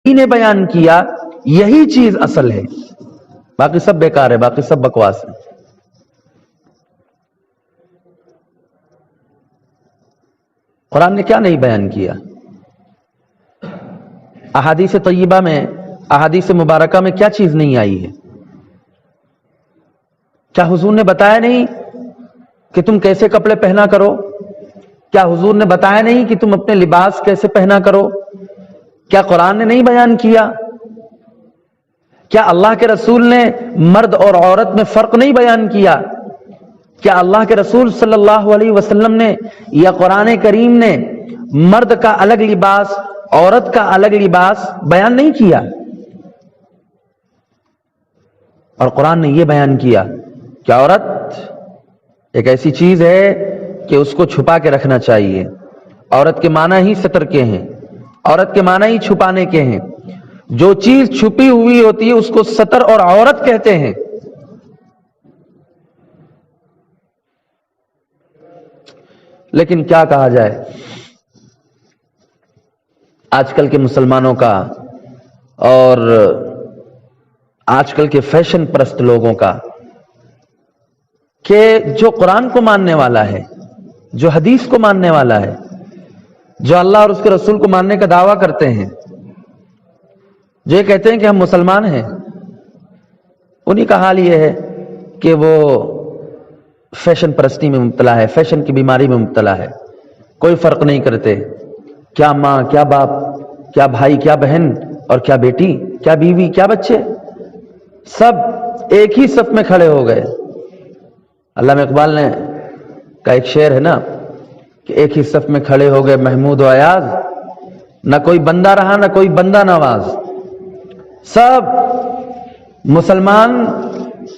نے بیان کیا یہی چیز اصل ہے، باقی سب بیکار ہے، باقی سب بکواس ہے۔ قرآن نے کیا نہیں بیان کیا؟ احادیث طیبہ میں، احادیث مبارکہ میں کیا چیز نہیں آئی ہے؟ کیا حضور نے بتایا نہیں کہ تم کیسے کپڑے پہنا کرو؟ کیا حضور نے بتایا نہیں کہ تم اپنے لباس کیسے پہنا کرو؟ کیا قرآن نے نہیں بیان کیا؟ کیا اللہ کے رسول نے مرد اور عورت میں فرق نہیں بیان کیا؟ کیا اللہ کے رسول صلی اللہ علیہ وسلم نے یا قرآن کریم نے مرد کا الگ لباس، عورت کا الگ لباس بیان نہیں کیا؟ اور قرآن نے یہ بیان کیا کہ عورت ایک ایسی چیز ہے کہ اس کو چھپا کے رکھنا چاہیے۔ عورت کے معنی ہی ستر کے ہیں، عورت کے معنی ہی چھپانے کے ہیں۔ جو چیز چھپی ہوئی ہوتی ہے اس کو ستر اور عورت کہتے ہیں۔ لیکن کیا کہا جائے آج کل کے مسلمانوں کا اور آج کل کے فیشن پرست لوگوں کا، کہ جو قرآن کو ماننے والا ہے، جو حدیث کو ماننے والا ہے، جو اللہ اور اس کے رسول کو ماننے کا دعویٰ کرتے ہیں، جو یہ کہتے ہیں کہ ہم مسلمان ہیں، انہی کا حال یہ ہے کہ وہ فیشن پرستی میں مبتلا ہے، فیشن کی بیماری میں مبتلا ہے۔ کوئی فرق نہیں کرتے، کیا ماں، کیا باپ، کیا بھائی، کیا بہن، اور کیا بیٹی، کیا بیوی، کیا بچے، سب ایک ہی صف میں کھڑے ہو گئے۔ علامہ اقبال نے کا ایک شعر ہے نا کہ ایک ہی صف میں کھڑے ہو گئے محمود و ایاز، نہ کوئی بندہ رہا نہ کوئی بندہ نواز۔ سب مسلمان،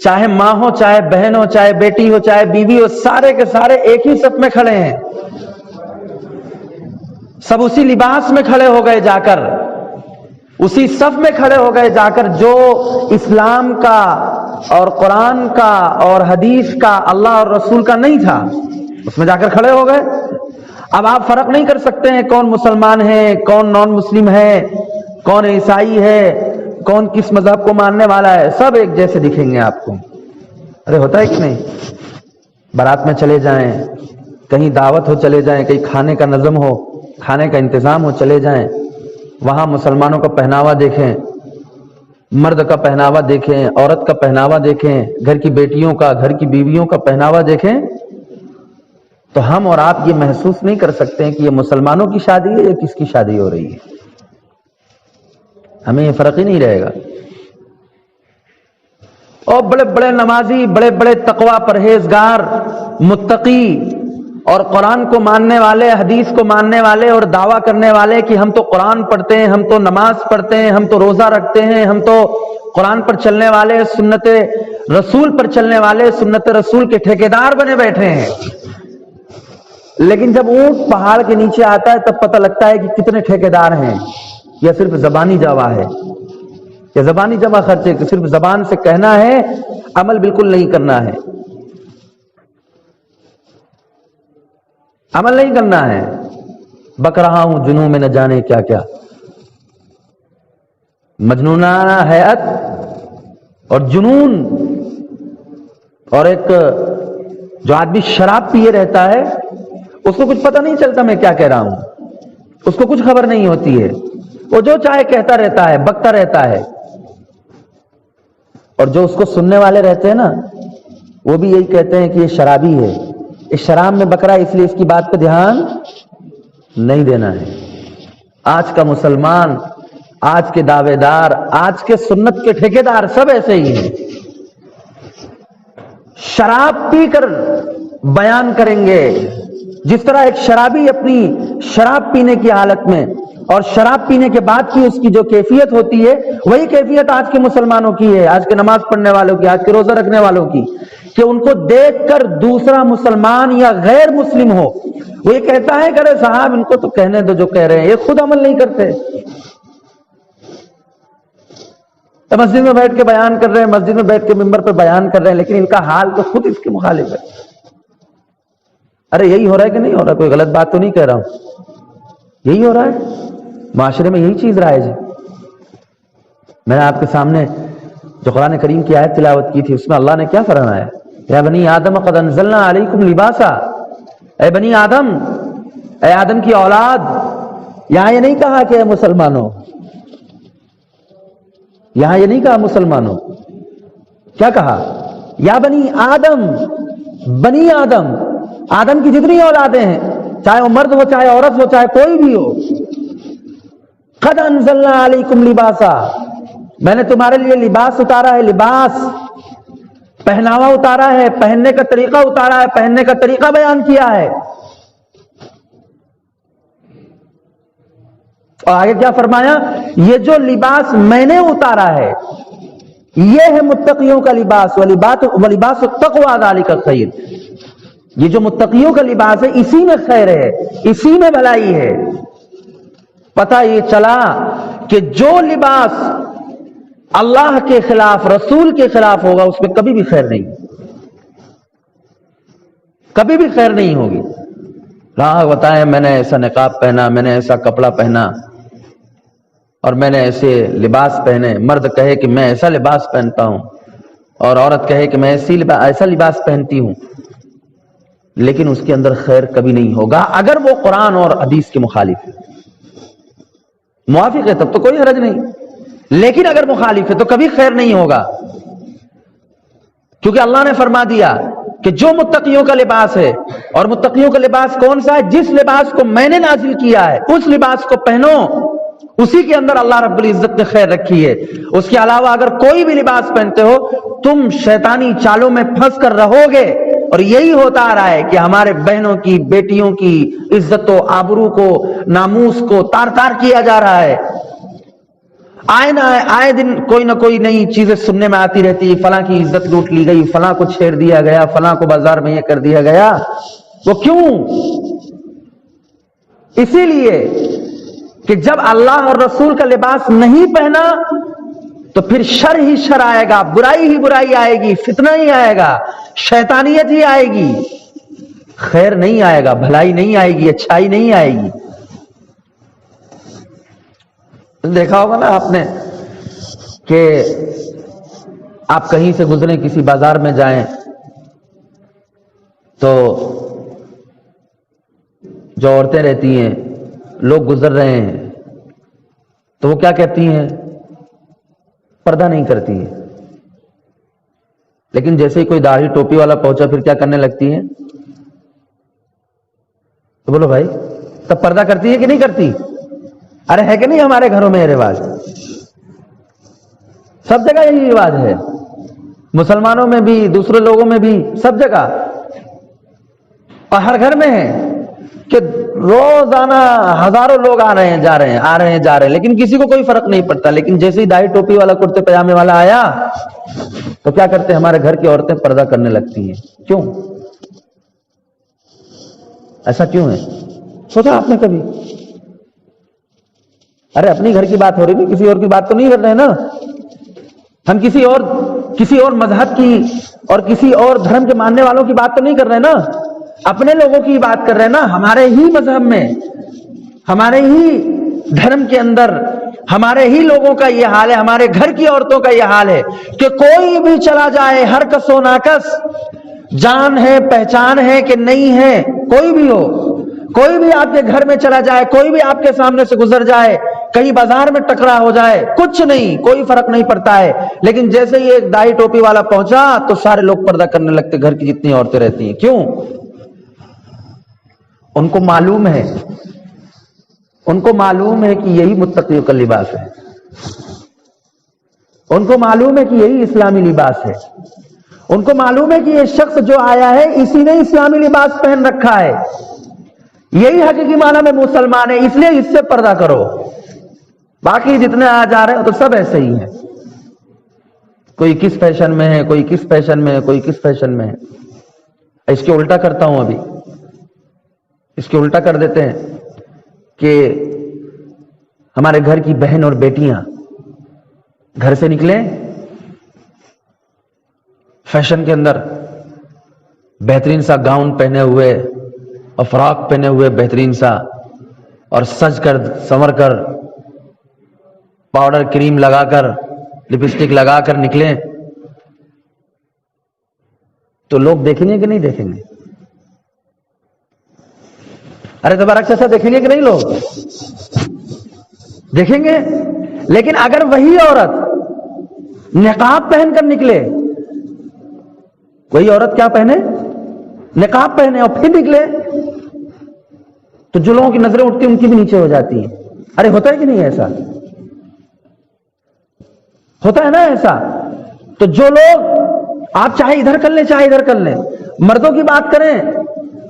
چاہے ماں ہو، چاہے بہن ہو، چاہے بیٹی ہو، چاہے بیوی ہو، سارے کے سارے ایک ہی صف میں کھڑے ہیں۔ سب اسی لباس میں کھڑے ہو گئے جا کر، اسی صف میں کھڑے ہو گئے جا کر جو اسلام کا اور قرآن کا اور حدیث کا، اللہ اور رسول کا نہیں تھا، اس میں جا کر کھڑے ہو گئے۔ اب آپ فرق نہیں کر سکتے ہیں کون مسلمان ہے، کون نان مسلم ہے، کون عیسائی ہے، کون کس مذہب کو ماننے والا ہے، سب ایک جیسے دکھیں گے آپ کو۔ ارے ہوتا ہے کہ نہیں؟ بارات میں چلے جائیں، کہیں دعوت ہو چلے جائیں، کہیں کھانے کا نظم ہو، کھانے کا انتظام ہو چلے جائیں، وہاں مسلمانوں کا پہناوا دیکھیں، مرد کا پہناوا دیکھیں، عورت کا پہناوا دیکھیں، گھر کی بیٹیوں کا، گھر کی بیویوں کا پہناوا دیکھیں، تو ہم اور آپ یہ محسوس نہیں کر سکتے ہیں کہ یہ مسلمانوں کی شادی ہے یا کس کی شادی ہو رہی ہے۔ ہمیں یہ فرق ہی نہیں رہے گا۔ اور بڑے بڑے نمازی، بڑے بڑے تقوی پرہیزگار، متقی اور قرآن کو ماننے والے، حدیث کو ماننے والے اور دعویٰ کرنے والے کہ ہم تو قرآن پڑھتے ہیں، ہم تو نماز پڑھتے ہیں، ہم تو روزہ رکھتے ہیں، ہم تو قرآن پر چلنے والے، سنت رسول پر چلنے والے، سنت رسول کے ٹھیکیدار بنے بیٹھے ہیں۔ لیکن جب اونٹ پہاڑ کے نیچے آتا ہے تب پتہ لگتا ہے کہ کتنے ٹھیکیدار ہیں، یا صرف زبانی جوا ہے، یا زبانی جمع خرچے کہ صرف زبان سے کہنا ہے، عمل بالکل نہیں کرنا ہے، عمل نہیں کرنا ہے۔ بک رہا ہوں جنوں میں نہ جانے کیا کیا، مجنونانہ حیات اور جنون، اور ایک جو آدمی شراب پیے رہتا ہے اس کو کچھ پتہ نہیں چلتا میں کیا کہہ رہا ہوں، اس کو کچھ خبر نہیں ہوتی ہے، وہ جو چاہے کہتا رہتا ہے، بکتا رہتا ہے۔ اور جو اس کو سننے والے رہتے ہیں نا، وہ بھی یہی کہتے ہیں کہ یہ شرابی ہے، اس شراب میں بکرا، اس لیے اس کی بات پہ دھیان نہیں دینا ہے۔ آج کا مسلمان، آج کے دعوے دار، آج کے سنت کے ٹھیکیدار سب ایسے ہی ہیں، شراب پی کر بیان کریں گے۔ جس طرح ایک شرابی اپنی شراب پینے کی حالت میں اور شراب پینے کے بعد کی اس کی جو کیفیت ہوتی ہے، وہی کیفیت آج کے مسلمانوں کی ہے، آج کے نماز پڑھنے والوں کی، آج کے روزہ رکھنے والوں کی، کہ ان کو دیکھ کر دوسرا مسلمان یا غیر مسلم ہو، وہ یہ کہتا ہے کہ ارے صاحب ان کو تو کہنے دو جو کہہ رہے ہیں، یہ خود عمل نہیں کرتے۔ مسجد میں بیٹھ کے بیان کر رہے ہیں، مسجد میں بیٹھ کے ممبر پہ بیان کر رہے ہیں، لیکن ان کا حال تو خود اس کے مخالف ہے۔ ارے یہی ہو رہا ہے کہ نہیں ہو رہا؟ کوئی غلط بات تو نہیں کہہ رہا ہوں، یہی ہو رہا ہے، معاشرے میں یہی چیز رائج ہے۔ میں نے آپ کے سامنے جو قرآن کریم کی آیت تلاوت کی تھی، اس میں اللہ نے کیا فرمایا؟ یا بنی آدم قد انزلنا علیکم لباسا، اے بنی آدم، اے آدم کی اولاد. یہاں یہ نہیں کہا کہ اے مسلمانوں، یہاں یہ نہیں کہا مسلمانوں، کیا کہا؟ یا بنی آدم، بنی آدم، آدم کی جتنی اولادیں ہیں، چاہے وہ مرد ہو، چاہے عورت ہو، چاہے کوئی بھی ہو. قد انزلنا علیکم لباسا، میں نے تمہارے لیے لباس اتارا ہے. لباس پہناوا اتارا ہے، پہننے کا طریقہ اتارا ہے، پہننے کا طریقہ بیان کیا ہے. اور آگے کیا فرمایا؟ یہ جو لباس میں نے اتارا ہے یہ ہے متقیوں کا لباس. وَلِبَاسُ التَّقْوَىٰ ذَلِكَ خَيْرٌ، یہ جو متقیوں کا لباس ہے اسی میں خیر ہے، اسی میں بھلائی ہے. پتہ یہ چلا کہ جو لباس اللہ کے خلاف، رسول کے خلاف ہوگا اس میں کبھی بھی خیر نہیں، کبھی بھی خیر نہیں ہوگی. ہاں بتائیں، میں نے ایسا نقاب پہنا، میں نے ایسا کپڑا پہنا، اور میں نے ایسے لباس پہنے. مرد کہے کہ میں ایسا لباس پہنتا ہوں، اور عورت کہے کہ میں ایسا لباس پہنتی ہوں، لیکن اس کے اندر خیر کبھی نہیں ہوگا اگر وہ قرآن اور حدیث کے مخالف ہے. موافق ہے تب تو کوئی حرج نہیں، لیکن اگر مخالف ہے تو کبھی خیر نہیں ہوگا. کیونکہ اللہ نے فرما دیا کہ جو متقیوں کا لباس ہے، اور متقیوں کا لباس کون سا ہے؟ جس لباس کو میں نے نازل کیا ہے اس لباس کو پہنو، اسی کے اندر اللہ رب العزت نے خیر رکھی ہے. اس کے علاوہ اگر کوئی بھی لباس پہنتے ہو تم شیطانی چالوں میں پھنس کر رہو گے. اور یہی ہوتا آ رہا ہے کہ ہمارے بہنوں کی، بیٹیوں کی عزت و آبرو کو، ناموس کو تار تار کیا جا رہا ہے. آئے دن کوئی نہ کوئی نئی چیزیں سننے میں آتی رہتی ہے. فلاں کی عزت لوٹ لی گئی، فلاں کو چھیڑ دیا گیا، فلاں کو بازار میں یہ کر دیا گیا. وہ کیوں؟ اسی لیے کہ جب اللہ اور رسول کا لباس نہیں پہنا تو پھر شر ہی شر آئے گا، برائی ہی برائی آئے گی، فتنہ ہی آئے گا، شیطانیت ہی آئے گی. خیر نہیں آئے گا، بھلائی نہیں آئے گی، اچھائی نہیں آئے گی. دیکھا ہوگا نا آپ نے کہ آپ کہیں سے گزریں، کسی بازار میں جائیں تو جو عورتیں رہتی ہیں، لوگ گزر رہے ہیں تو وہ کیا کہتی ہیں؟ پردہ نہیں کرتی ہیں. لیکن جیسے ہی کوئی داڑھی ٹوپی والا پہنچا پھر کیا کرنے لگتی ہیں؟ تو بولو بھائی، تب پردہ کرتی ہے کہ نہیں کرتی؟ ارے ہے کہ نہیں ہمارے گھروں میں یہ رواج؟ سب جگہ یہی رواج ہے، مسلمانوں میں بھی، دوسرے لوگوں میں بھی، سب جگہ. اور ہر گھر میں ہے کہ روزانہ ہزاروں لوگ آ رہے ہیں جا رہے ہیں، لیکن کسی کو کوئی فرق نہیں پڑتا. لیکن جیسے ہی داڑھی ٹوپی والا، کرتے پجامے والا آیا تو کیا کرتے ہیں؟ ہمارے گھر کی عورتیں پردہ کرنے لگتی ہیں. کیوں؟ ایسا کیوں ہے؟ سوچا آپ نے کبھی؟ ارے اپنی گھر کی بات ہو رہی تھی، کسی اور کی بات تو نہیں کر رہے نا. ہم کسی اور مذہب کی اور کسی اور دھرم کے ماننے والوں کی بات تو نہیں کر رہے نا، اپنے لوگوں کی بات کر رہے ہیں نا. ہمارے ہی مذہب میں، ہمارے ہی دھرم کے اندر ہمارے ہی لوگوں کا یہ حال ہے، ہمارے گھر کی عورتوں کا یہ حال ہے کہ کوئی بھی چلا جائے، ہر کس و ناکس، جان ہے، پہچان ہے کہ نہیں ہے، کوئی بھی ہو، کوئی بھی آپ کے گھر میں چلا جائے، کوئی بھی آپ کے سامنے سے گزر جائے، کہیں بازار میں ٹکرا ہو جائے، کچھ نہیں، کوئی فرق نہیں پڑتا ہے. لیکن جیسے ہی ایک داڑھی ٹوپی والا پہنچا تو سارے لوگ پردہ کرنے لگتے، گھر کی جتنی عورتیں رہتی ہیں. کیوں؟ ان کو معلوم ہے، ان کو معلوم ہے کہ یہی متقیوں کا لباس ہے، ان کو معلوم ہے کہ یہی اسلامی لباس ہے، ان کو معلوم ہے کہ یہ شخص جو آیا ہے اسی نے اسلامی لباس پہن رکھا ہے، یہی حقیقی معنی میں مسلمان ہے، اس لیے اس سے پردہ کرو. باقی جتنے آ جا رہے ہیں تو سب ایسے ہی ہیں، کوئی کس فیشن میں ہے، کوئی کس فیشن میں ہے، کوئی کس فیشن میں ہے. اس کے الٹا کرتا ہوں، ابھی اس کے الٹا کر دیتے ہیں کہ ہمارے گھر کی بہن اور بیٹیاں گھر سے نکلیں فیشن کے اندر، بہترین سا گاؤن پہنے ہوئے اور فراک پہنے ہوئے بہترین سا، اور سج کر سنور کر، پاؤڈر کریم لگا کر لپسٹک لگا کر نکلیں تو لوگ دیکھیں گے کہ نہیں دیکھیں گے؟ ارے تبارک سے ایسا دیکھیں گے کہ نہیں؟ لوگ دیکھیں گے. لیکن اگر وہی عورت نقاب پہن کر نکلے، وہی عورت کیا پہنے؟ نقاب پہنے اور پھر نکلے، تو جو لوگوں کی نظریں اٹھتی ہیں ان کی بھی نیچے ہو جاتی ہیں. ارے ہوتا ہے کہ نہیں ایسا؟ ہوتا ہے نا ایسا. تو جو لوگ، آپ چاہے ادھر کر لیں چاہے ادھر کر لیں، مردوں کی بات کریں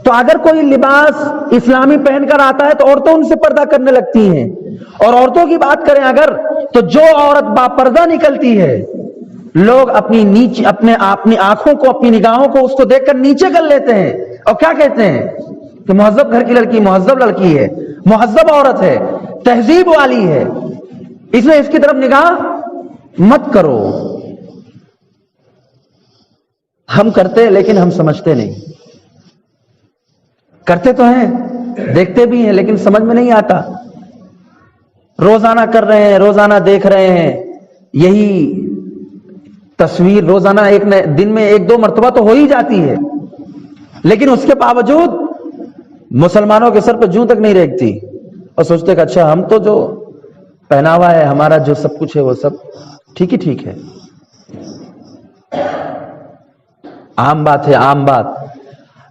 تو اگر کوئی لباس اسلامی پہن کر آتا ہے تو عورتیں ان سے پردہ کرنے لگتی ہیں، اور عورتوں کی بات کریں اگر، تو جو عورت با پردہ نکلتی ہے لوگ اپنی آنکھوں کو، اپنی نگاہوں کو اس کو دیکھ کر نیچے کر لیتے ہیں، اور کیا کہتے ہیں کہ مہذب گھر کی لڑکی، مہذب لڑکی ہے، مہذب عورت ہے، تہذیب والی ہے، اس لیے اس کی طرف نگاہ مت کرو. ہم کرتے لیکن ہم سمجھتے نہیں. کرتے تو ہیں، دیکھتے بھی ہیں، لیکن سمجھ میں نہیں آتا. روزانہ کر رہے ہیں، روزانہ دیکھ رہے ہیں، یہی تصویر روزانہ ایک دن میں 1-2 مرتبہ تو ہو ہی جاتی ہے، لیکن اس کے باوجود مسلمانوں کے سر پہ جوں تک نہیں ریگتی، اور سوچتے کہ اچھا ہم تو جو پہناوا ہے، ہمارا جو سب کچھ ہے وہ سب ٹھیک ہی ٹھیک ہے. عام بات ہے، عام بات.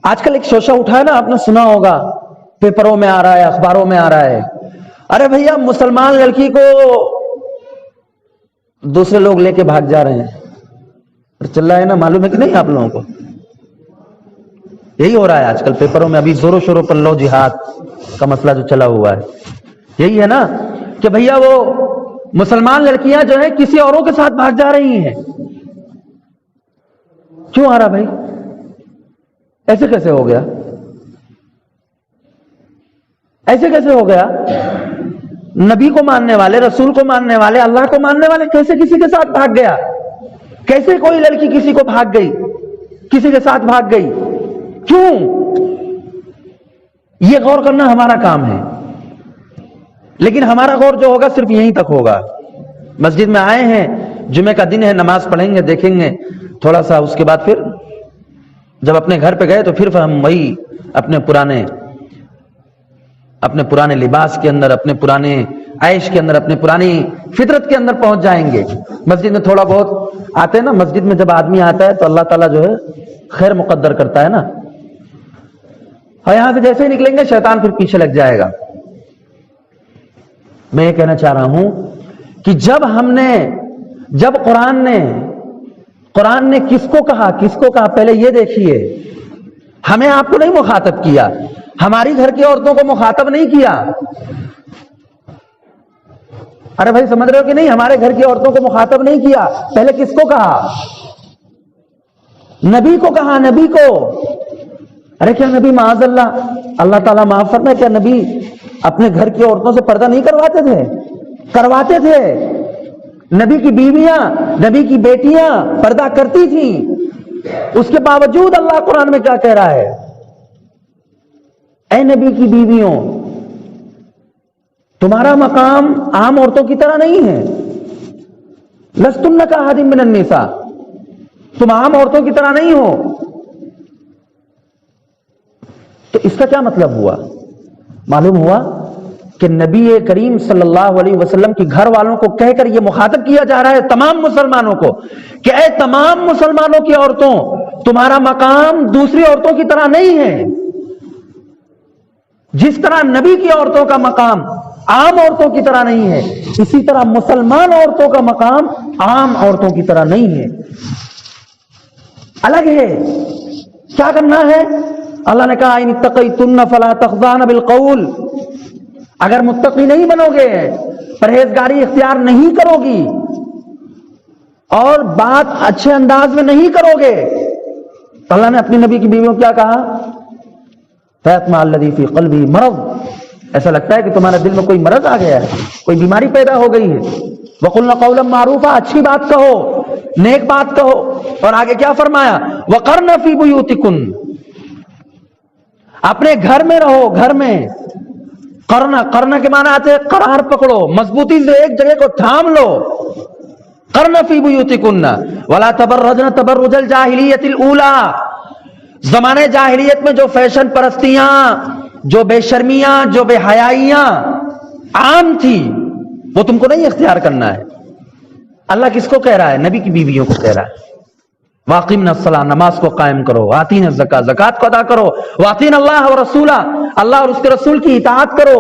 آج کل ایک شوشہ اٹھا ہے نا، آپ نے سنا ہوگا، پیپروں میں آ رہا ہے، اخباروں میں آ رہا ہے، ارے بھیا مسلمان لڑکی کو دوسرے لوگ لے کے بھاگ جا رہے ہیں. چل رہا ہے نا، معلوم ہے کہ نہیں آپ لوگوں کو؟ یہی ہو رہا ہے آج کل پیپروں میں. ابھی زوروں شوروں پر لو جہاد کا مسئلہ جو چلا ہوا ہے، یہی ہے نا کہ بھیا وہ مسلمان لڑکیاں جو ہے کسی اوروں کے ساتھ بھاگ جا رہی ہیں. کیوں آ رہا بھائی؟ ایسے کیسے ہو گیا؟ ایسے کیسے ہو گیا؟ نبی کو ماننے والے، رسول کو ماننے والے، اللہ کو ماننے والے کیسے کسی کے ساتھ بھاگ گیا؟ کیسے کوئی لڑکی کسی کو بھاگ گئی، کسی کے ساتھ بھاگ گئی؟ کیوں؟ یہ غور کرنا ہمارا کام ہے، لیکن ہمارا غور جو ہوگا صرف یہیں تک ہوگا. مسجد میں آئے ہیں، جمعہ کا دن ہے، نماز پڑھیں گے، دیکھیں گے تھوڑا سا، اس کے بعد پھر جب اپنے گھر پہ گئے تو پھر ہم وہی اپنے پرانے لباس کے اندر، اپنے پرانے عیش کے اندر، اپنے پرانی فطرت کے اندر پہنچ جائیں گے. مسجد میں تھوڑا بہت آتے ہیں نا، مسجد میں جب آدمی آتا ہے تو اللہ تعالیٰ جو ہے خیر مقدر کرتا ہے نا، اور یہاں سے جیسے ہی نکلیں گے شیطان پھر پیچھے لگ جائے گا. میں یہ کہنا چاہ رہا ہوں کہ جب قرآن نے کس کو کہا پہلے یہ دیکھیے. ہمیں آپ کو نہیں مخاطب کیا، ہماری گھر کی عورتوں کو مخاطب نہیں کیا. ارے بھائی سمجھ رہے ہو کہ نہیں؟ ہمارے گھر کی عورتوں کو مخاطب نہیں کیا. پہلے کس کو کہا؟ نبی کو کہا، نبی کو. ارے کیا نبی معاذ اللہ تعالیٰ معاف فرمائے، کیا نبی اپنے گھر کی عورتوں سے پردہ نہیں کرواتے تھے؟ کرواتے تھے. نبی کی بیویاں، نبی کی بیٹیاں پردہ کرتی تھیں. اس کے باوجود اللہ قرآن میں کیا کہہ رہا ہے؟ اے نبی کی بیویوں، تمہارا مقام عام عورتوں کی طرح نہیں ہے. لستن کاحد من النساء، تم عام عورتوں کی طرح نہیں ہو. تو اس کا کیا مطلب ہوا؟ معلوم ہوا کہ نبی کریم صلی اللہ علیہ وسلم کی گھر والوں کو کہہ کر یہ مخاطب کیا جا رہا ہے تمام مسلمانوں کو کہ اے تمام مسلمانوں کی عورتوں، تمہارا مقام دوسری عورتوں کی طرح نہیں ہے. جس طرح نبی کی عورتوں کا مقام عام عورتوں کی طرح نہیں ہے، اسی طرح مسلمان عورتوں کا مقام عام عورتوں کی طرح نہیں ہے، الگ ہے. کیا کرنا ہے؟ اللہ نے کہا ان اتقیتن فلا تخضعن بالقول، اگر متقی نہیں بنو گے، پرہیزگاری اختیار نہیں کرو گی اور بات اچھے انداز میں نہیں کرو گے، تو اللہ نے اپنی نبی کی بیویوں کیا کہا؟ فَيَطْمَعَ الَّذِي فِي قَلْبِهِ مَرَضٌ، ایسا لگتا ہے کہ تمہارے دل میں کوئی مرض آ گیا ہے، کوئی بیماری پیدا ہو گئی ہے. وَقُلْنَ قَوْلًا مَعْرُوفًا، اچھی بات کہو، نیک بات کہو. اور آگے کیا فرمایا؟ وَقَرْنَ فِي بُيُوتِكُنَّ، اپنے گھر میں رہو. گھر میں قرنا کے معنی آتے ہیں قرار پکڑو، مضبوطی سے ایک جگہ کو تھام لو. قرن فی بیوتکن ولا تبرجن تبرج الجاہلیت الاولی. زمانے جاہلیت میں جو فیشن پرستیاں، جو بے شرمیاں، جو بے حیائیاں عام تھی، وہ تم کو نہیں اختیار کرنا ہے. اللہ کس کو کہہ رہا ہے؟ نبی کی بیویوں کو کہہ رہا ہے. واقیمنا الصلاۃ، نماز کو قائم کرو. واتین الزکاۃ، زکات کو ادا کرو. واتین اللہ ورسولہ، اللہ اور اس کے رسول کی اطاعت کرو.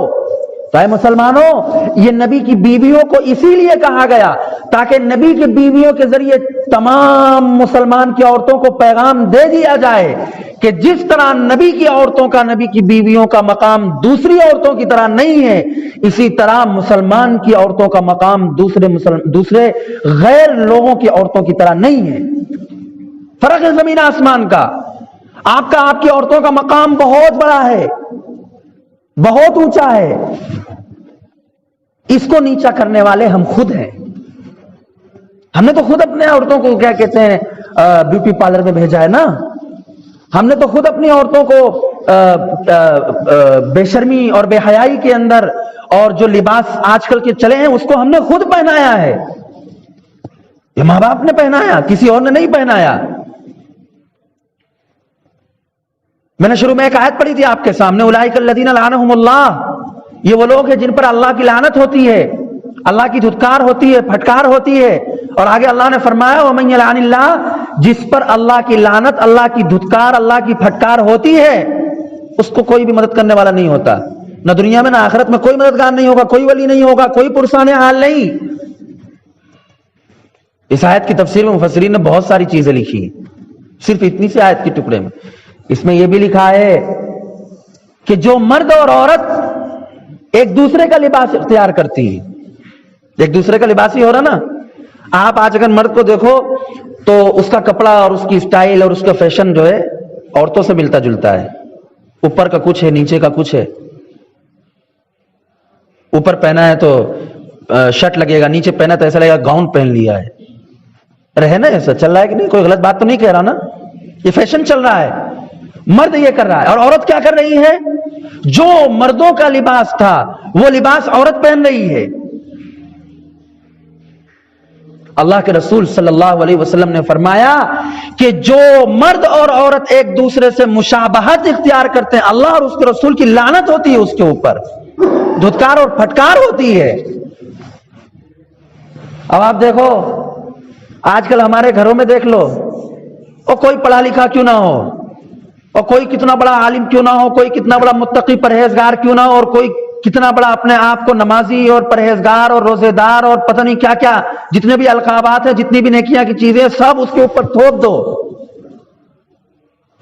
تو اے مسلمانوں، یہ نبی کی بیویوں کو اسی لیے کہا گیا تاکہ نبی کی بیویوں کے ذریعے تمام مسلمان کی عورتوں کو پیغام دے دیا جائے کہ جس طرح نبی کی عورتوں کا، نبی کی بیویوں کا مقام دوسری عورتوں کی طرح نہیں ہے، اسی طرح مسلمان کی عورتوں کا مقام دوسرے غیر لوگوں کی عورتوں کی طرح نہیں ہے. فرق ہے زمین آسمان کا. آپ کی عورتوں کا مقام بہت بڑا ہے، بہت اونچا ہے. اس کو نیچا کرنے والے ہم خود ہیں. ہم نے تو خود اپنے عورتوں کو کیا کہتے ہیں بیوٹی پارلر میں بھیجا ہے نا. ہم نے تو خود اپنی عورتوں کو بے شرمی اور بے حیائی کے اندر، اور جو لباس آج کل کے چلے ہیں اس کو ہم نے خود پہنایا ہے. یہ ماں باپ نے پہنایا، کسی اور نے نہیں پہنایا. میں نے شروع میں ایک آیت پڑھی تھی آپ کے سامنے، اولئک الذین لعنہم اللہ. یہ وہ لوگ ہیں جن پر اللہ کی لعنت ہوتی ہے، اللہ کی دھتکار ہوتی ہے، پھٹکار ہوتی ہے. اور آگے اللہ نے فرمایا ومن یلعن اللہ، جس پر اللہ کی لعنت، اللہ کی دھتکار، اللہ کی پھٹکار ہوتی ہے، اس کو کوئی بھی مدد کرنے والا نہیں ہوتا. نہ دنیا میں نہ آخرت میں کوئی مددگار نہیں ہوگا، کوئی ولی نہیں ہوگا، کوئی پرسان حال نہیں. اس آیت کی تفسیر میں مفسرین نے بہت ساری چیزیں لکھی ہیں، صرف اتنی سی آیت کے ٹکڑے میں. اس میں یہ بھی لکھا ہے کہ جو مرد اور عورت ایک دوسرے کا لباس اختیار کرتی ہے، ایک دوسرے کا لباس ہی ہو رہا نا. آپ آج اگر مرد کو دیکھو تو اس کا کپڑا اور اس کی سٹائل اور اس کا فیشن جو ہے عورتوں سے ملتا جلتا ہے. اوپر کا کچھ ہے، نیچے کا کچھ ہے. اوپر پہنا ہے تو شرٹ لگے گا، نیچے پہنا تو ایسا لگے گا گاؤن پہن لیا ہے. رہے نا ایسا چل رہا ہے کہ نہیں؟ کوئی غلط بات تو نہیں کہہ رہا نا؟ یہ فیشن چل رہا ہے. مرد یہ کر رہا ہے اور عورت کیا کر رہی ہے؟ جو مردوں کا لباس تھا وہ لباس عورت پہن رہی ہے. اللہ کے رسول صلی اللہ علیہ وسلم نے فرمایا کہ جو مرد اور عورت ایک دوسرے سے مشابہت اختیار کرتے ہیں، اللہ اور اس کے رسول کی لعنت ہوتی ہے اس کے اوپر، دھتکار اور پھٹکار ہوتی ہے. اب آپ دیکھو آج کل ہمارے گھروں میں دیکھ لو، اور کوئی پڑھا لکھا کیوں نہ ہو، اور کوئی کتنا بڑا عالم کیوں نہ ہو، کوئی کتنا بڑا متقی پرہیزگار کیوں نہ ہو، اور کوئی کتنا بڑا اپنے آپ کو نمازی اور پرہیزگار اور روزے دار اور پتہ نہیں کیا کیا جتنے بھی القابات ہیں، جتنی بھی نیکیاں کی چیزیں، سب اس کے اوپر تھوپ دو،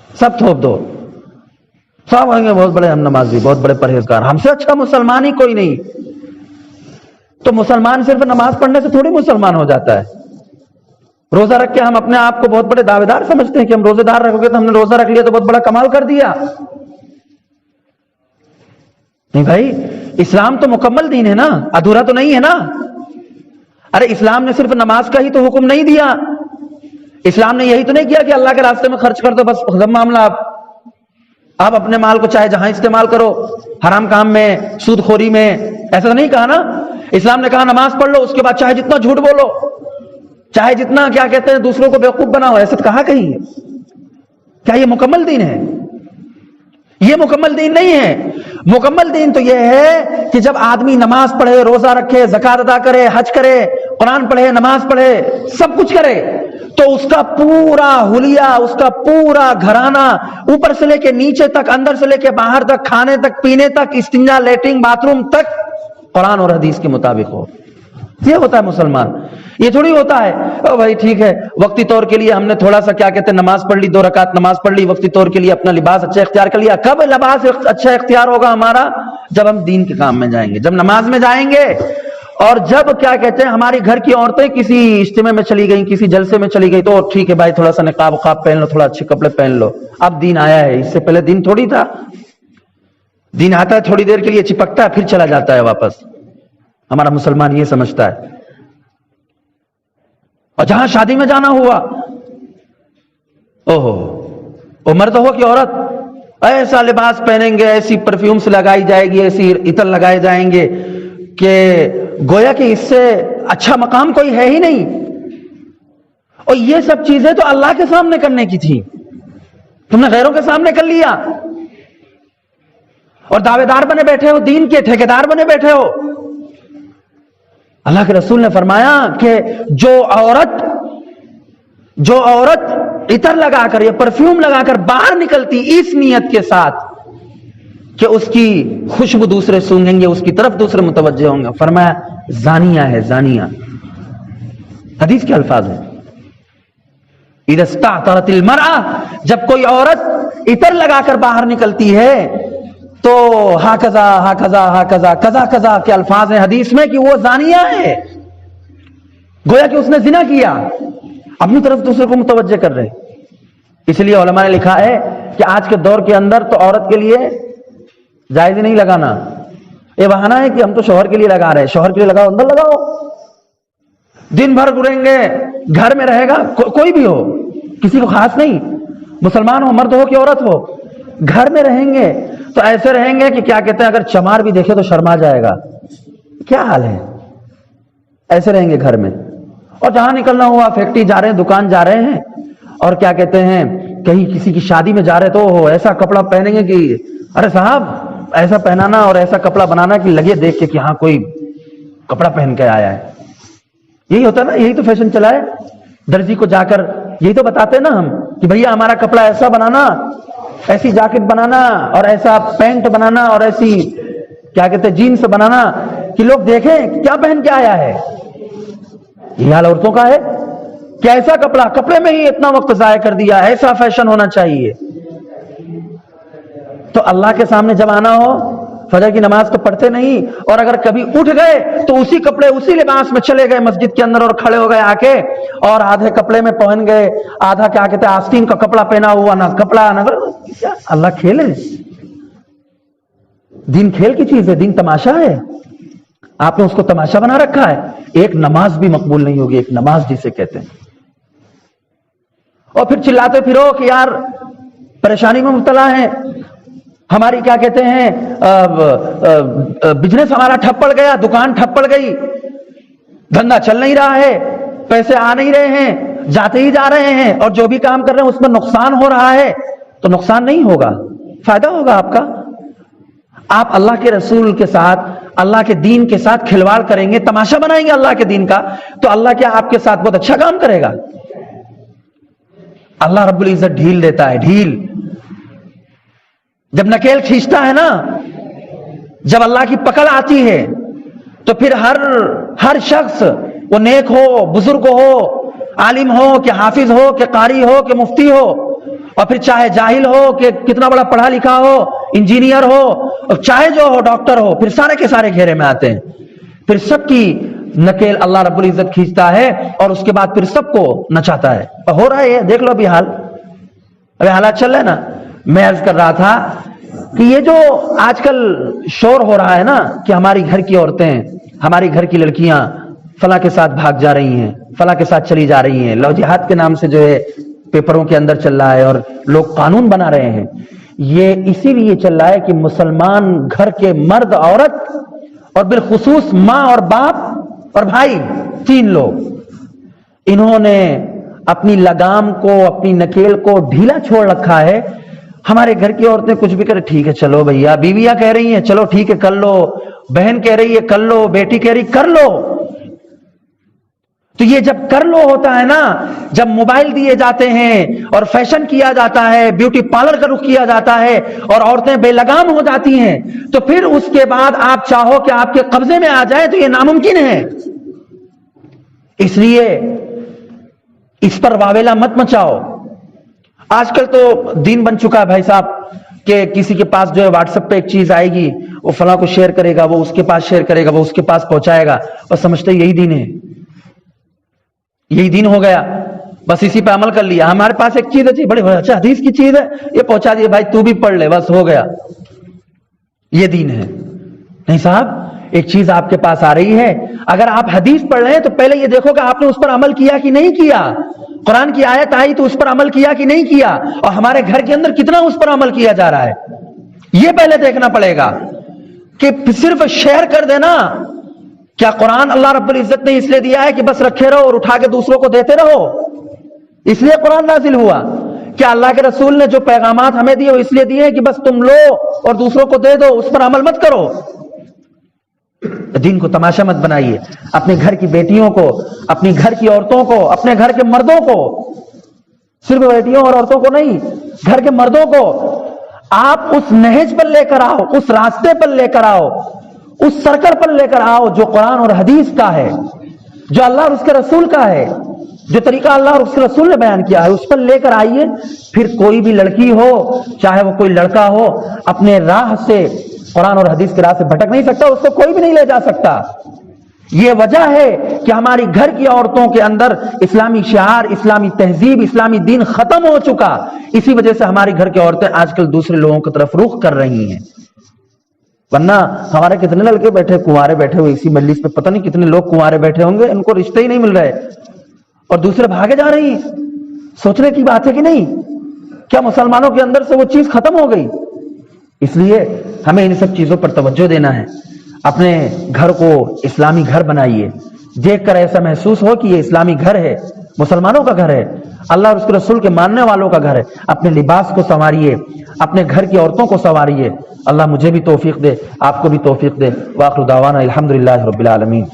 سب تھوپ دو. سب آئیں گے بہت بڑے ہم نمازی، بہت بڑے پرہیزگار، ہم سے اچھا مسلمان ہی کوئی نہیں. تو مسلمان صرف نماز پڑھنے سے تھوڑی مسلمان ہو جاتا ہے. روزہ رکھ کے ہم اپنے آپ کو بہت بڑے دعوے دار سمجھتے ہیں کہ ہم روزے دار رکھو گے تو ہم نے روزہ رکھ لیا تو بہت بڑا کمال کر دیا. نہیں بھائی، اسلام تو مکمل دین ہے نا، ادھورا تو نہیں ہے نا. ارے اسلام نے صرف نماز کا ہی تو حکم نہیں دیا. اسلام نے یہی تو نہیں کیا کہ اللہ کے راستے میں خرچ کر دو بس ختم معاملہ. آپ اپنے مال کو چاہے جہاں استعمال کرو، حرام کام میں، سود خوری میں، ایسا تو نہیں کہا نا. اسلام نے کہا نماز پڑھ لو، اس کے بعد چاہے جتنا جھوٹ بولو، چاہے جتنا کیا کہتے ہیں دوسروں کو بیوقوف بناؤ. ایسا تو کہا کہیں؟ کیا یہ مکمل دین ہے؟ یہ مکمل دین نہیں ہے. مکمل دین تو یہ ہے کہ جب آدمی نماز پڑھے، روزہ رکھے، زکات ادا کرے، حج کرے، قرآن پڑھے، نماز پڑھے، سب کچھ کرے، تو اس کا پورا حلیہ، اس کا پورا گھرانہ، اوپر سے لے کے نیچے تک، اندر سے لے کے باہر تک، کھانے تک، پینے تک، استنجا، لیٹرنگ، باتھ روم تک قرآن اور حدیث کے مطابق ہو. یہ ہوتا ہے مسلمان. یہ تھوڑی ہوتا ہے او بھائی ٹھیک ہے وقتی طور کے لیے ہم نے تھوڑا سا کیا کہتے ہیں نماز پڑھ لی، 2 رکعت نماز پڑھ لی، وقتی طور کے لیے اپنا لباس اچھا اختیار کر لیا. کب لباس اچھا اختیار ہوگا ہمارا؟ جب ہم دین کے کام میں جائیں گے، جب نماز میں جائیں گے، اور جب کیا کہتے ہیں ہماری گھر کی عورتیں کسی اجتماع میں چلی گئیں، کسی جلسے میں چلی گئی، تو ٹھیک ہے بھائی تھوڑا سا نقاب وقاب پہن لو، تھوڑا اچھے کپڑے پہن لو. اب دین آیا ہے، اس سے پہلے دین تھوڑی تھا. دین آتا ہے تھوڑی دیر کے لیے، چپکتا ہے، پھر چلا جاتا ہے واپس. ہمارا مسلمان یہ سمجھتا ہے. اور جہاں شادی میں جانا ہوا، وہ مرد ہو کہ عورت، ایسا لباس پہنیں گے، ایسی پرفیومز لگائی جائے گی، ایسی عطر لگائے جائیں گے کہ گویا کہ اس سے اچھا مقام کوئی ہے ہی نہیں. اور یہ سب چیزیں تو اللہ کے سامنے کرنے کی تھی، تم نے غیروں کے سامنے کر لیا اور دعوے دار بنے بیٹھے ہو، دین کے ٹھیکیدار بنے بیٹھے ہو۔ اللہ کے رسول نے فرمایا کہ جو عورت عطر لگا کر یا پرفیوم لگا کر باہر نکلتی اس نیت کے ساتھ کہ اس کی خوشبو دوسرے سونگیں گے، اس کی طرف دوسرے متوجہ ہوں گے، فرمایا زانیہ ہے، زانیہ۔ حدیث کے الفاظ ہیں، اذا استعطرت المرأة، جب کوئی عورت عطر لگا کر باہر نکلتی ہے تو ہاکذا ہاکذا ہاکذا کذا کذا کے الفاظ ہیں حدیث میں کہ وہ زانیہ ہے، گویا کہ اس نے زنا کیا، اپنی طرف دوسرے کو متوجہ کر رہے۔ اس لیے علماء نے لکھا ہے کہ آج کے دور کے اندر تو عورت کے لیے جائز ہی نہیں لگانا، یہ بہانہ ہے کہ ہم تو شوہر کے لیے لگا رہے ہیں، شوہر کے لیے لگاؤ، اندر لگاؤ، دن بھر گھریں گے، گھر میں رہے گا، کوئی بھی ہو، کسی کو خاص نہیں، مسلمان ہو، مرد ہو کہ عورت ہو، گھر میں رہیں گے تو ایسے رہیں گے کہ کیا کہتے ہیں، اگر چمار بھی دیکھے تو شرما جائے گا، کیا حال ہے، ایسے رہیں گے گھر میں۔ اور جہاں نکلنا ہوا، فیکٹری جا رہے ہیں، دکان جا رہے ہیں، اور کیا کہتے ہیں کہیں کسی کی شادی میں جا رہے تو ایسا کپڑا پہنیں گے کہ ارے صاحب ایسا پہنانا اور ایسا کپڑا بنانا کہ لگے دیکھ کے کہ ہاں کوئی کپڑا پہن کے آیا ہے۔ یہی ہوتا ہے نا، یہی تو فیشن چلا ہے۔ درزی کو جا کر یہی تو بتاتے ہیں نا ہم کہ بھیا ہمارا کپڑا ایسا بنانا، ایسی جاکٹ بنانا اور ایسا پینٹ بنانا اور ایسی کیا کہتے ہیں جینس بنانا کہ لوگ دیکھیں کہ کیا پہن کے آیا ہے۔ یہ حال عورتوں کا ہے کہ ایسا کپڑے میں ہی اتنا وقت ضائع کر دیا، ایسا فیشن ہونا چاہیے۔ تو اللہ کے سامنے جب آنا ہو، فجر کی نماز تو پڑھتے نہیں، اور اگر کبھی اٹھ گئے تو اسی کپڑے اسی لباس میں چلے گئے مسجد کے اندر اور کھڑے ہو گئے آ کے، اور آدھے کپڑے میں پہن گئے، آدھا کیا کہتے ہیں آستین کا کپڑا پہنا ہوا، نہ کپڑا نہ کیا۔ اللہ کھیل ہے، دین کھیل کی چیز ہے، دین تماشا ہے، آپ نے اس کو تماشا بنا رکھا ہے۔ ایک نماز بھی مقبول نہیں ہوگی، ایک نماز جسے کہتے ہیں، اور پھر چلاتے پھرو کہ یار پریشانی میں مبتلا ہیں، ہماری کیا کہتے ہیں بزنس ہمارا ٹھپ پڑ گیا، دکان ٹھپ پڑ گئی، دھندا چل نہیں رہا ہے، پیسے آ نہیں رہے ہیں، جاتے ہی جا رہے ہیں، اور جو بھی کام کر رہے ہیں اس میں نقصان ہو رہا ہے۔ تو نقصان نہیں ہوگا، فائدہ ہوگا آپ کا۔ آپ اللہ کے رسول کے ساتھ، اللہ کے دین کے ساتھ کھلواڑ کریں گے، تماشا بنائیں گے اللہ کے دین کا، تو اللہ کیا آپ کے ساتھ بہت اچھا کام کرے گا۔ اللہ رب العزت ڈھیل دیتا ہے، ڈھیل جب نکیل کھینچتا ہے نا، جب اللہ کی پکڑ آتی ہے تو پھر ہر شخص، وہ نیک ہو، بزرگ ہو، عالم ہو کہ حافظ ہو کہ قاری ہو کہ مفتی ہو، اور پھر چاہے جاہل ہو کہ کتنا بڑا پڑھا لکھا ہو، انجینئر ہو، اور چاہے جو ہو ڈاکٹر ہو، پھر سارے کے سارے گھیرے میں آتے ہیں، پھر سب کی نکیل اللہ رب العزت کھینچتا ہے، اور اس کے بعد پھر سب کو نچاتا ہے۔ اور ہو رہا ہے یہ، دیکھ لو ابھی حالات چل رہے ہیں نا۔ میں عرض کر رہا تھا کہ یہ جو آج کل شور ہو رہا ہے نا کہ ہماری گھر کی عورتیں، ہماری گھر کی لڑکیاں فلاں کے ساتھ بھاگ جا رہی ہیں، فلاں کے ساتھ چلی جا رہی ہیں، لو جہاد کے نام سے جو ہے پیپروں کے اندر چل رہا ہے اور لوگ قانون بنا رہے ہیں، یہ اسی لیے چل رہا ہے کہ مسلمان گھر کے مرد، عورت اور بالخصوص ماں اور باپ اور بھائی، تین لوگ، انہوں نے اپنی لگام کو، اپنی نکیل کو ڈھیلا چھوڑ رکھا ہے۔ ہمارے گھر کی عورتیں کچھ بھی کرے، ٹھیک ہے چلو بھیا، بیویاں کہہ رہی ہیں چلو ٹھیک ہے کر لو، بہن کہہ رہی ہے کر لو، بیٹی کہہ رہی کر لو۔ تو یہ جب کر لو ہوتا ہے نا، جب موبائل دیے جاتے ہیں اور فیشن کیا جاتا ہے، بیوٹی پارلر کا رخ کیا جاتا ہے، اور عورتیں بے لگام ہو جاتی ہیں، تو پھر اس کے بعد آپ چاہو کہ آپ کے قبضے میں آ جائے تو یہ ناممکن ہے۔ اس لیے اس پر واویلا مت مچاؤ۔ آج کل تو دین بن چکا ہے بھائی صاحب کہ کسی کے پاس جو ہے واٹس ایپ پہ ایک چیز آئے گی، وہ فلاں کو شیئر کرے گا، وہ اس کے پاس شیئر کرے گا، وہ اس کے پاس پہنچائے گا، اور سمجھتے یہی دین ہے، یہی دین ہو گیا، بس اسی پہ عمل کر لیا۔ ہمارے پاس ایک چیز ہے، بڑی اچھا حدیث کی چیز ہے، یہ پہنچا دیے بھائی تو بھی پڑھ لے، بس ہو گیا، یہ دین ہے۔ نہیں صاحب، ایک چیز آپ کے پاس آ رہی ہے، اگر آپ حدیث پڑھ رہے ہیں تو پہلے یہ دیکھو کہ آپ نے اس پر عمل کیا کہ نہیں کیا۔ قرآن کی آیت آئی تو اس پر عمل کیا کہ نہیں کیا، اور ہمارے گھر کے اندر کتنا اس پر عمل کیا جا رہا ہے، یہ پہلے دیکھنا پڑے گا۔ کہ صرف شیئر کر دینا، کیا قرآن اللہ رب العزت نے اس لیے دیا ہے کہ بس رکھے رہو اور اٹھا کے دوسروں کو دیتے رہو؟ اس لیے قرآن نازل ہوا کہ اللہ کے رسول نے جو پیغامات ہمیں دیے وہ اس لیے دیے کہ بس تم لو اور دوسروں کو دے دو، اس پر عمل مت کرو۔ دین کو تماشا مت بنائیے، اپنے گھر کی بیٹیوں کو، اپنی گھر کی عورتوں کو، اپنے گھر کے مردوں کو، صرف بیٹیوں اور عورتوں کو نہیں، گھر کے مردوں کو آپ اس نہج پر لے کر آؤ، اس راستے پر لے کر آؤ، اس سرکل پر لے کر آؤ جو قرآن اور حدیث کا ہے، جو اللہ اور اس کے رسول کا ہے، جو طریقہ اللہ اور اس کے رسول نے بیان کیا ہے، اس پر لے کر آئیے۔ پھر کوئی بھی لڑکی ہو، چاہے وہ کوئی لڑکا ہو، اپنے راہ سے، قرآن اور حدیث کی راہ سے بھٹک نہیں سکتا، اس کو کوئی بھی نہیں لے جا سکتا۔ یہ وجہ ہے کہ ہماری گھر کی عورتوں کے اندر اسلامی شعار، اسلامی تہذیب، اسلامی دین ختم ہو چکا۔ اسی وجہ سے ہماری گھر کی عورتیں آج کل دوسرے لوگوں کی طرف رخ کر رہی ہیں۔ ورنہ ہمارے کتنے لڑکے بیٹھے کنوارے بیٹھے ہوئے اسی مجلس پہ، پتہ نہیں کتنے لوگ کنوارے بیٹھے ہوں گے، ان کو رشتے ہی نہیں مل رہے اور دوسرے بھاگے جا رہی ہیں۔ سوچنے کی بات ہے کہ نہیں؟ کیا مسلمانوں کے اندر سے وہ چیز ختم ہو گئی؟ اس لیے ہمیں ان سب چیزوں پر توجہ دینا ہے۔ اپنے گھر کو اسلامی گھر بنائیے، دیکھ کر ایسا محسوس ہو کہ یہ اسلامی گھر ہے، مسلمانوں کا گھر ہے، اللہ اور اس کے رسول کے ماننے والوں کا گھر ہے۔ اپنے لباس کو سنواریے، اپنے گھر کی عورتوں کو سنواریے۔ اللہ مجھے بھی توفیق دے، آپ کو بھی توفیق دے۔ وآخر دعوانا الحمدللہ رب العالمین۔